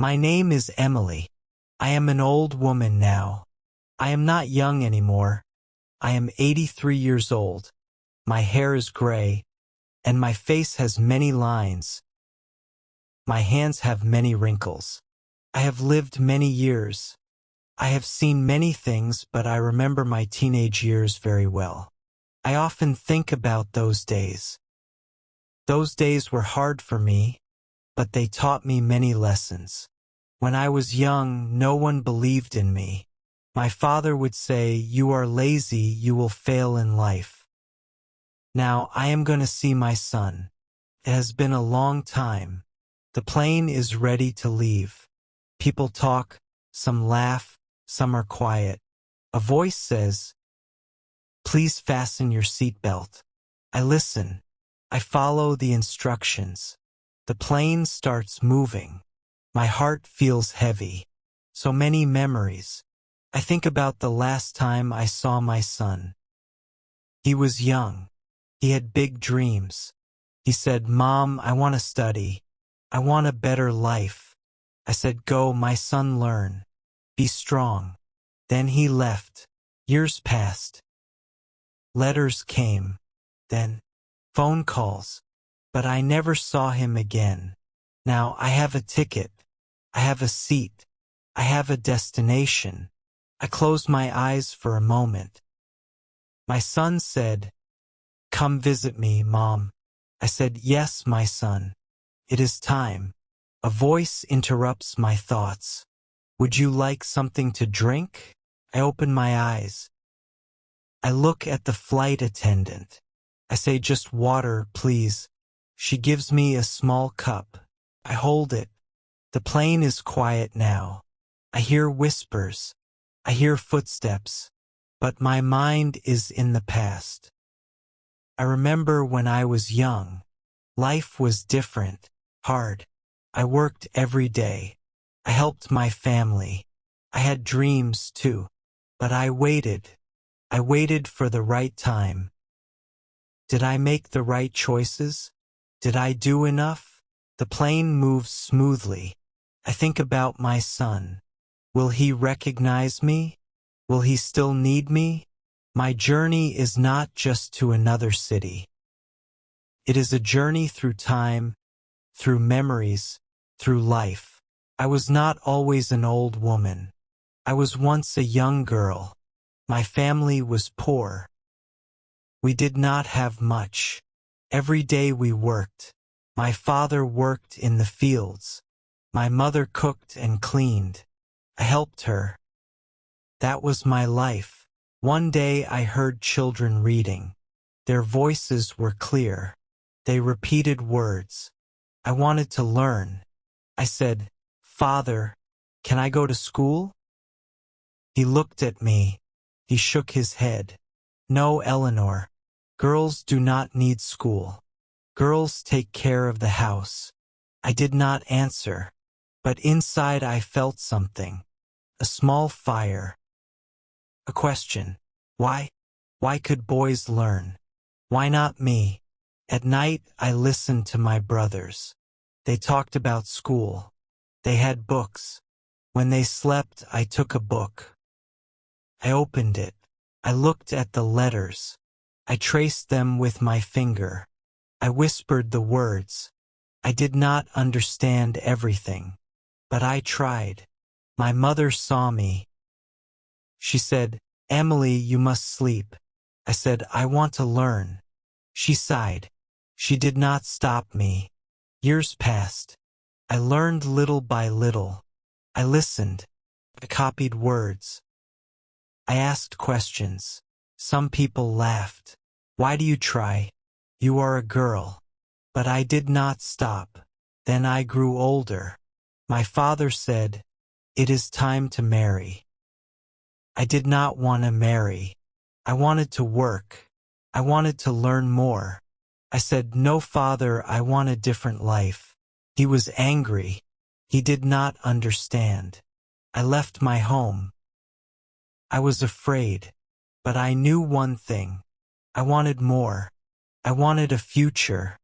My name is Emily. I am an old woman now. I am not young anymore. I am 83 years old. My hair is gray, and my face has many lines. My hands have many wrinkles. I have lived many years. I have seen many things, but I remember my teenage years very well. I often think about those days. Those days were hard for me, but they taught me many lessons. When I was young, no one believed in me. My father would say, "You are lazy, you will fail in life." Now I am going to see my son. It has been a long time. The plane is ready to leave. People talk, some laugh, some are quiet. A voice says, "Please fasten your seatbelt." I listen. I follow the instructions. The plane starts moving. My heart feels heavy. So many memories. I think about the last time I saw my son. He was young. He had big dreams. He said, "Mom, I want to study. I want a better life." I said, "Go, my son, learn. Be strong." Then he left. Years passed. Letters came. Then phone calls. But I never saw him again. Now I have a ticket. I have a seat. I have a destination. I closed my eyes for a moment. My son said, "Come visit me, Mom." I said, "Yes, my son. It is time." A voice interrupts my thoughts. "Would you like something to drink?" I open my eyes. I look at the flight attendant. I say, "Just water, please." She gives me a small cup. I hold it. The plane is quiet now. I hear whispers. I hear footsteps. But my mind is in the past. I remember when I was young. Life was different, hard. I worked every day. I helped my family. I had dreams too. But I waited. I waited for the right time. Did I make the right choices? Did I do enough? The plane moves smoothly. I think about my son. Will he recognize me? Will he still need me? My journey is not just to another city. It is a journey through time, through memories, through life. I was not always an old woman. I was once a young girl. My family was poor. We did not have much. Every day we worked. My father worked in the fields. My mother cooked and cleaned. I helped her. That was my life. One day I heard children reading. Their voices were clear. They repeated words. I wanted to learn. I said, "Father, can I go to school?" He looked at me. He shook his head. "No, Eleanor. Girls do not need school. Girls take care of the house." I did not answer. But inside I felt something. A small fire. A question. Why? Why could boys learn? Why not me? At night I listened to my brothers. They talked about school. They had books. When they slept, I took a book. I opened it. I looked at the letters. I traced them with my finger. I whispered the words. I did not understand everything. But I tried. My mother saw me. She said, "Emily, you must sleep." I said, "I want to learn." She sighed. She did not stop me. Years passed. I learned little by little. I listened. I copied words. I asked questions. Some people laughed. "Why do you try? You are a girl." But I did not stop. Then I grew older. My father said, "It is time to marry." I did not want to marry. I wanted to work. I wanted to learn more. I said, "No, Father, I want a different life." He was angry. He did not understand. I left my home. I was afraid. But I knew one thing. I wanted more. I wanted a future.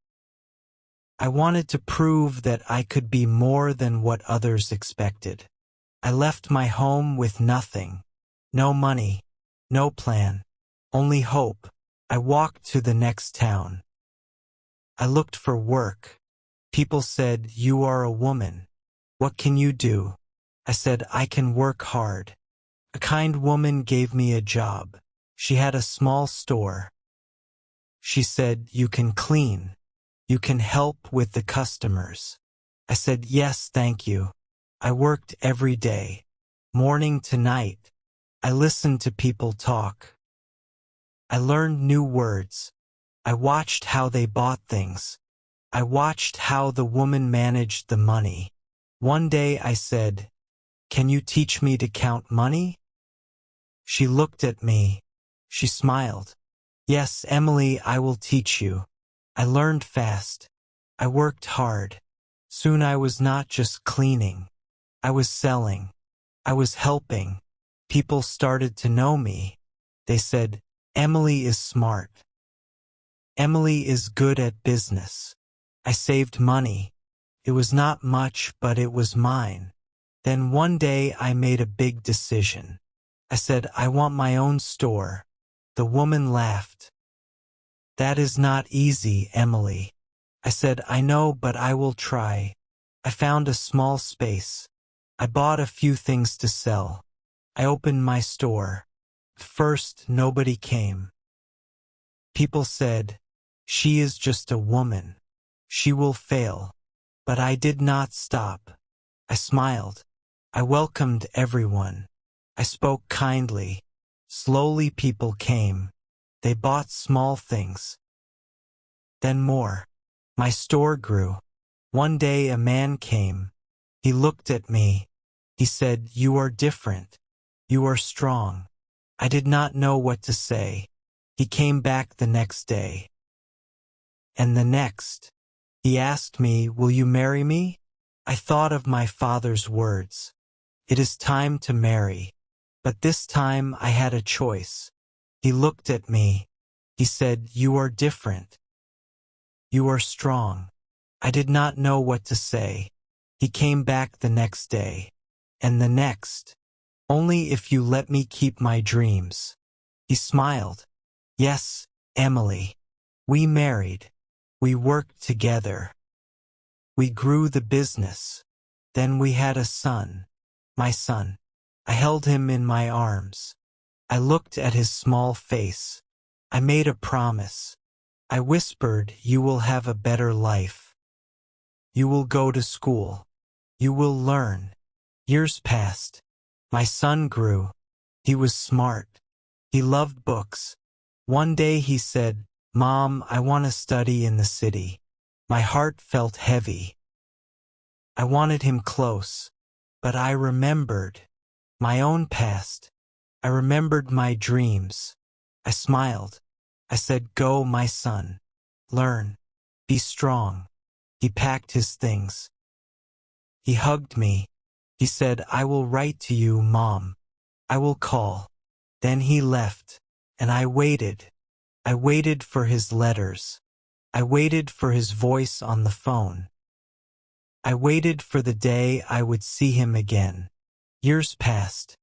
I wanted to prove that I could be more than what others expected. I left my home with nothing. No money, no plan, only hope. I walked to the next town. I looked for work. People said, "You are a woman. What can you do?" I said, "I can work hard." A kind woman gave me a job. She had a small store. She said, "You can clean. You can help with the customers." I said, "Yes, thank you." I worked every day, morning to night. I listened to people talk. I learned new words. I watched how they bought things. I watched how the woman managed the money. One day I said, "Can you teach me to count money?" She looked at me. She smiled. "Yes, Emily, I will teach you." I learned fast. I worked hard. Soon I was not just cleaning. I was selling. I was helping. People started to know me. They said, "Emily is smart. Emily is good at business." I saved money. It was not much, but it was mine. Then one day I made a big decision. I said, "I want my own store." The woman laughed. "That is not easy, Emily." I said, "I know, but I will try." I found a small space. I bought a few things to sell. I opened my store. First, nobody came. People said, "She is just a woman. She will fail." But I did not stop. I smiled. I welcomed everyone. I spoke kindly. Slowly people came. They bought small things. Then more. My store grew. One day a man came. He looked at me. He said, "You are different. You are strong." I did not know what to say. He came back the next day. And the next. He asked me, "Will you marry me?" I thought of my father's words. It is time to marry. But this time I had a choice. He looked at me. He said, "You are different. You are strong." I did not know what to say. He came back the next day. And the next. "Only if you let me keep my dreams." He smiled. "Yes, Emily." We married. We worked together. We grew the business. Then we had a son. My son. I held him in my arms. I looked at his small face. I made a promise. I whispered, "You will have a better life. You will go to school. You will learn." Years passed. My son grew. He was smart. He loved books. One day he said, "Mom, I want to study in the city." My heart felt heavy. I wanted him close. But I remembered my own past. I remembered my dreams. I smiled. I said, "Go, my son. Learn. Be strong." He packed his things. He hugged me. He said, "I will write to you, Mom. I will call." Then he left, and I waited. I waited for his letters. I waited for his voice on the phone. I waited for the day I would see him again. Years passed.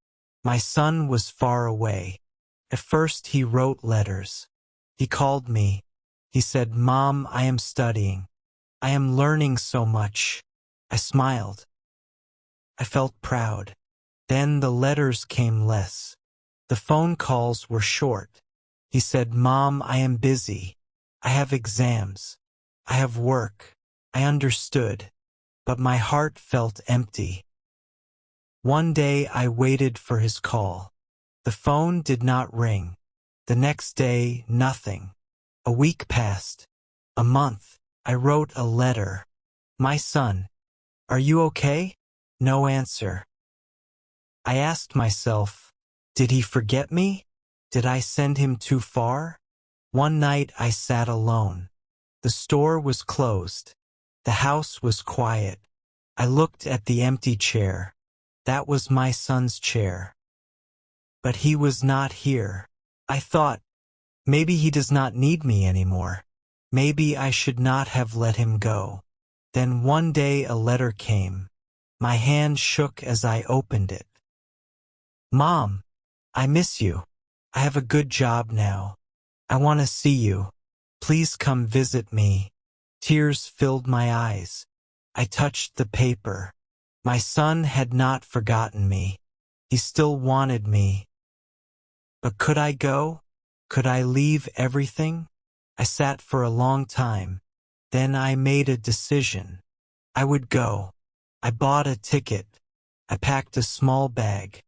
My son was far away. At first he wrote letters. He called me. He said, "Mom, I am studying. I am learning so much." I smiled. I felt proud. Then the letters came less. The phone calls were short. He said, "Mom, I am busy. I have exams. I have work." I understood, but my heart felt empty. One day I waited for his call. The phone did not ring. The next day, nothing. A week passed. A month. I wrote a letter. "My son, are you okay?" No answer. I asked myself, did he forget me? Did I send him too far? One night I sat alone. The store was closed. The house was quiet. I looked at the empty chair. That was my son's chair. But he was not here. I thought, maybe he does not need me anymore. Maybe I should not have let him go. Then one day a letter came. My hand shook as I opened it. Mom, I miss you. I have a good job now. I want to see you. Please come visit me. Tears filled my eyes. I touched the paper. My son had not forgotten me. He still wanted me. But could I go? Could I leave everything? I sat for a long time. Then I made a decision. I would go. I bought a ticket. I packed a small bag.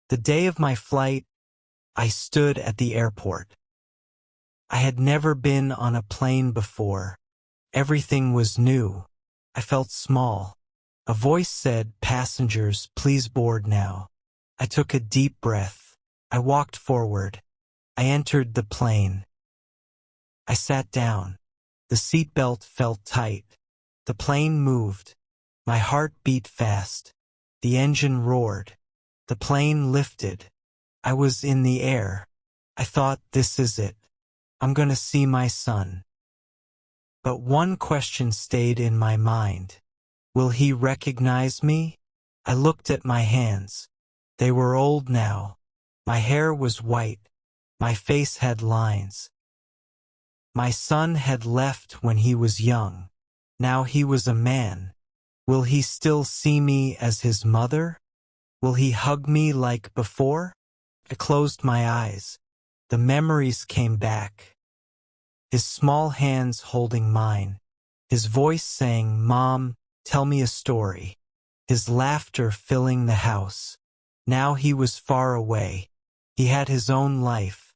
The day of my flight, I stood at the airport. I had never been on a plane before. Everything was new. I felt small. A voice said, "Passengers, please board now." I took a deep breath. I walked forward. I entered the plane. I sat down. The seatbelt felt tight. The plane moved. My heart beat fast. The engine roared. The plane lifted. I was in the air. I thought, this is it. I'm gonna see my son. But one question stayed in my mind. Will he recognize me? I looked at my hands. They were old now. My hair was white. My face had lines. My son had left when he was young. Now he was a man. Will he still see me as his mother? Will he hug me like before? I closed my eyes. The memories came back. His small hands holding mine. His voice saying, "Mom, tell me a story." His laughter filling the house. Now he was far away. He had his own life.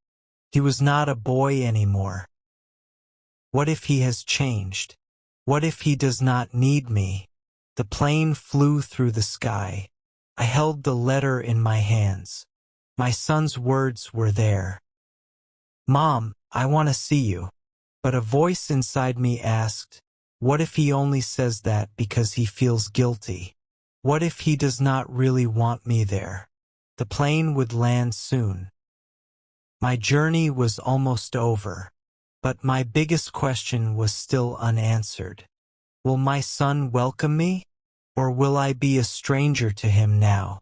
He was not a boy anymore. What if he has changed? What if he does not need me? The plane flew through the sky. I held the letter in my hands. My son's words were there. "Mom, I want to see you." But a voice inside me asked, what if he only says that because he feels guilty? What if he does not really want me there? The plane would land soon. My journey was almost over, but my biggest question was still unanswered. Will my son welcome me? Or will I be a stranger to him now?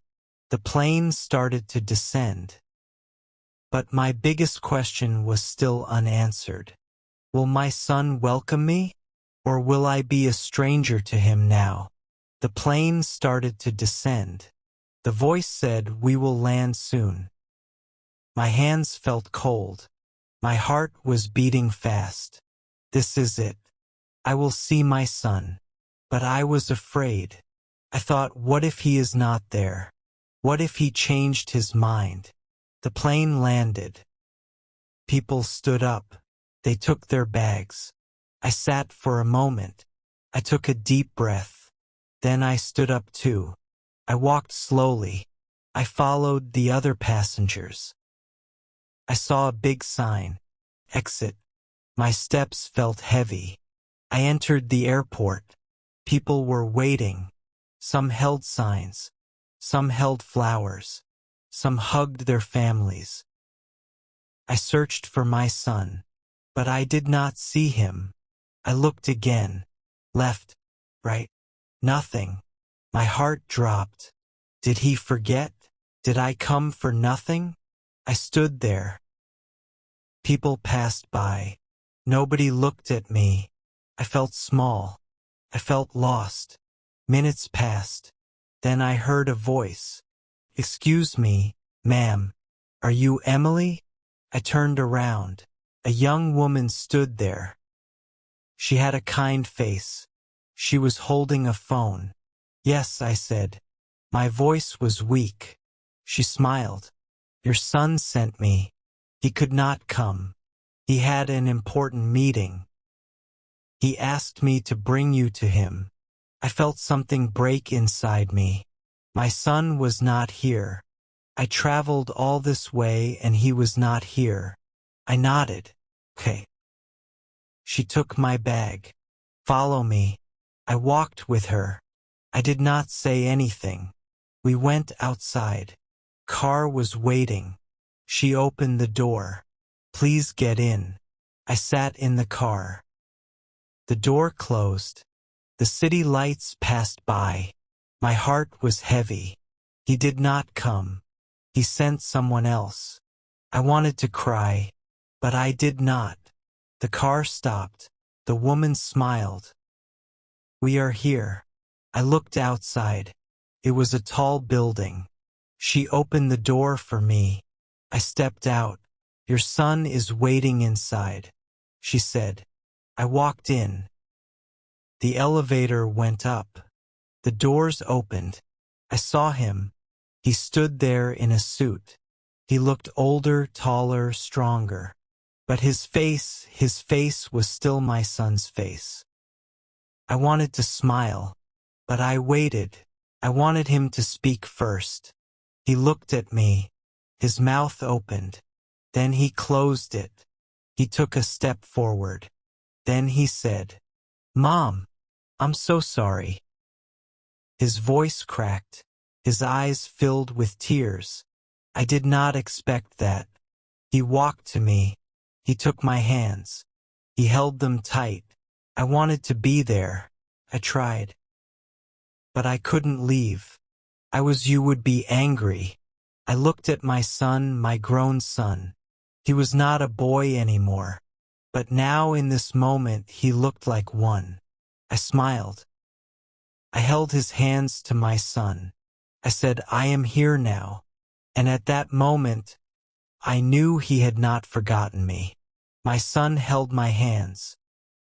The plane started to descend. But my biggest question was still unanswered. Will my son welcome me? Or will I be a stranger to him now? The plane started to descend. The voice said, "We will land soon." My hands felt cold. My heart was beating fast. This is it. I will see my son. But I was afraid. I thought, what if he is not there? What if he changed his mind? The plane landed. People stood up. They took their bags. I sat for a moment. I took a deep breath. Then I stood up too. I walked slowly. I followed the other passengers. I saw a big sign. Exit. My steps felt heavy. I entered the airport. People were waiting. Some held signs. Some held flowers. Some hugged their families. I searched for my son, but I did not see him. I looked again. Left, right. Nothing. My heart dropped. Did he forget? Did I come for nothing? I stood there. People passed by. Nobody looked at me. I felt small. I felt lost. Minutes passed. Then I heard a voice. "Excuse me, ma'am. Are you Emily?" I turned around. A young woman stood there. She had a kind face. She was holding a phone. "Yes," I said. My voice was weak. She smiled. "Your son sent me. He could not come. He had an important meeting. He asked me to bring you to him." I felt something break inside me. My son was not here. I traveled all this way and he was not here. I nodded. "Okay." She took my bag. "Follow me." I walked with her. I did not say anything. We went outside. Car was waiting. She opened the door. "Please get in." I sat in the car. The door closed. The city lights passed by. My heart was heavy. He did not come. He sent someone else. I wanted to cry, but I did not. The car stopped. The woman smiled. "We are here." I looked outside. It was a tall building. She opened the door for me. I stepped out. "Your son is waiting inside," she said. I walked in. The elevator went up. The doors opened. I saw him. He stood there in a suit. He looked older, taller, stronger. But his face was still my son's face. I wanted to smile, but I waited. I wanted him to speak first. He looked at me. His mouth opened. Then he closed it. He took a step forward. Then he said, "Mom, I'm so sorry." His voice cracked. His eyes filled with tears. I did not expect that. He walked to me. He took my hands. He held them tight. I wanted to be there. I tried. But I couldn't leave. You would be angry. I looked at my son, my grown son. He was not a boy anymore. But now in this moment he looked like one. I smiled. I held his hands to my son. I said, "I am here now." And at that moment, I knew he had not forgotten me. My son held my hands.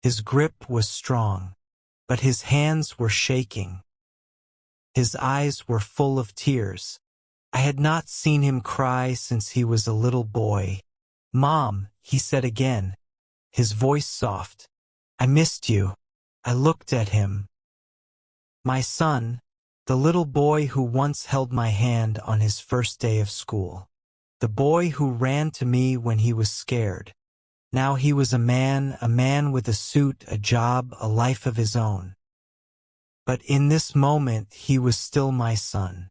His grip was strong, but his hands were shaking. His eyes were full of tears. I had not seen him cry since he was a little boy. "Mom," he said again, his voice soft. "I missed you." I looked at him. My son, the little boy who once held my hand on his first day of school. The boy who ran to me when he was scared. Now he was a man with a suit, a job, a life of his own. But in this moment he was still my son.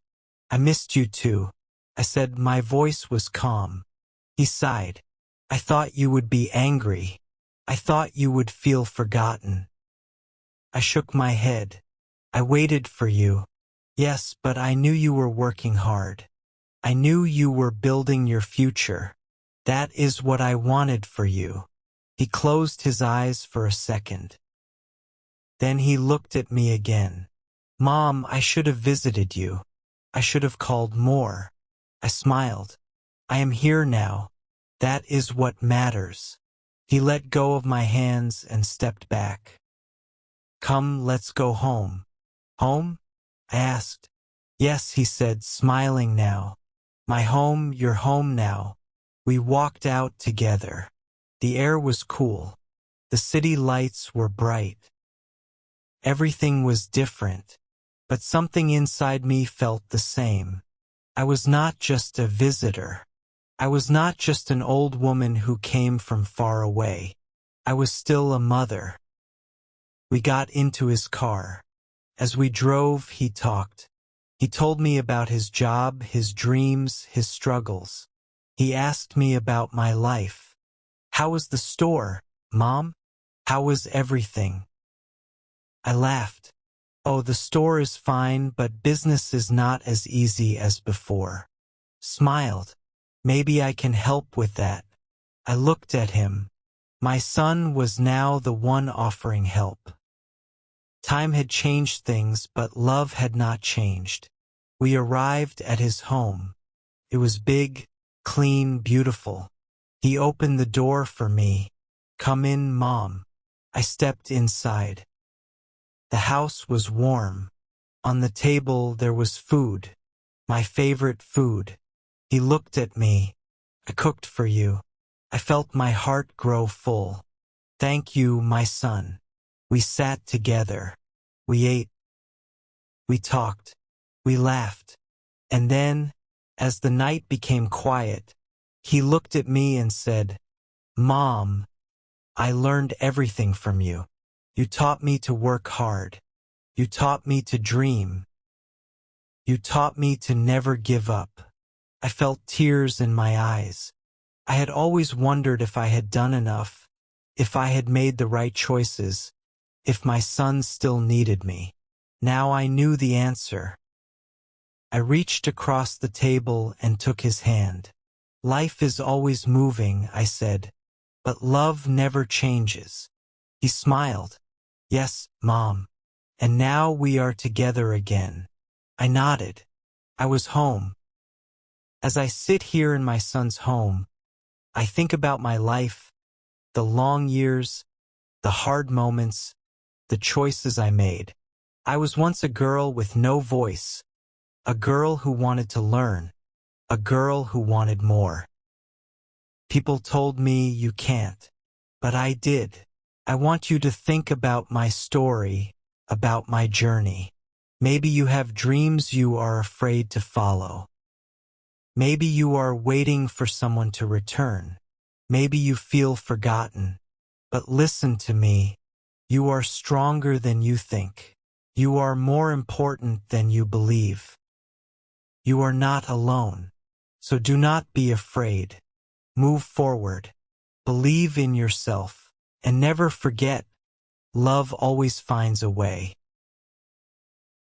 "I missed you too," I said. My voice was calm. He sighed. "I thought you would be angry. I thought you would feel forgotten." I shook my head. "I waited for you. Yes, but I knew you were working hard. I knew you were building your future. That is what I wanted for you." He closed his eyes for a second. Then he looked at me again. "Mom, I should have visited you. I should have called more." I smiled. "I am here now. That is what matters." He let go of my hands and stepped back. "Come, let's go home." "Home?" I asked. "Yes," he said, smiling now. "My home, your home now." We walked out together. The air was cool. The city lights were bright. Everything was different, but something inside me felt the same. I was not just a visitor. I was not just an old woman who came from far away. I was still a mother. We got into his car. As we drove, he talked. He told me about his job, his dreams, his struggles. He asked me about my life. "How was the store, Mom? How was everything?" I laughed. "Oh, the store is fine, but business is not as easy as before." Smiled. "Maybe I can help with that." I looked at him. My son was now the one offering help. Time had changed things, but love had not changed. We arrived at his home. It was big, clean, beautiful. He opened the door for me. "Come in, Mom." I stepped inside. The house was warm. On the table there was food. My favorite food. He looked at me. "I cooked for you." I felt my heart grow full. "Thank you, my son." We sat together. We ate. We talked. We laughed. And then, as the night became quiet, he looked at me and said, "Mom, I learned everything from you. You taught me to work hard. You taught me to dream. You taught me to never give up." I felt tears in my eyes. I had always wondered if I had done enough, if I had made the right choices. if my son still needed me. Now I knew the answer. I reached across the table and took his hand. Life is always moving, I said, but love never changes. He smiled. Yes, Mom. And now we are together again. I nodded. I was home. As I sit here in my son's home, I think about my life, the long years, the hard moments, the choices I made. I was once a girl with no voice, a girl who wanted to learn, a girl who wanted more. People told me you can't, but I did. I want you to think about my story, about my journey. Maybe you have dreams you are afraid to follow. Maybe you are waiting for someone to return. Maybe you feel forgotten. But listen to me. You are stronger than you think. You are more important than you believe. You are not alone. So do not be afraid. Move forward. Believe in yourself. And never forget, love always finds a way.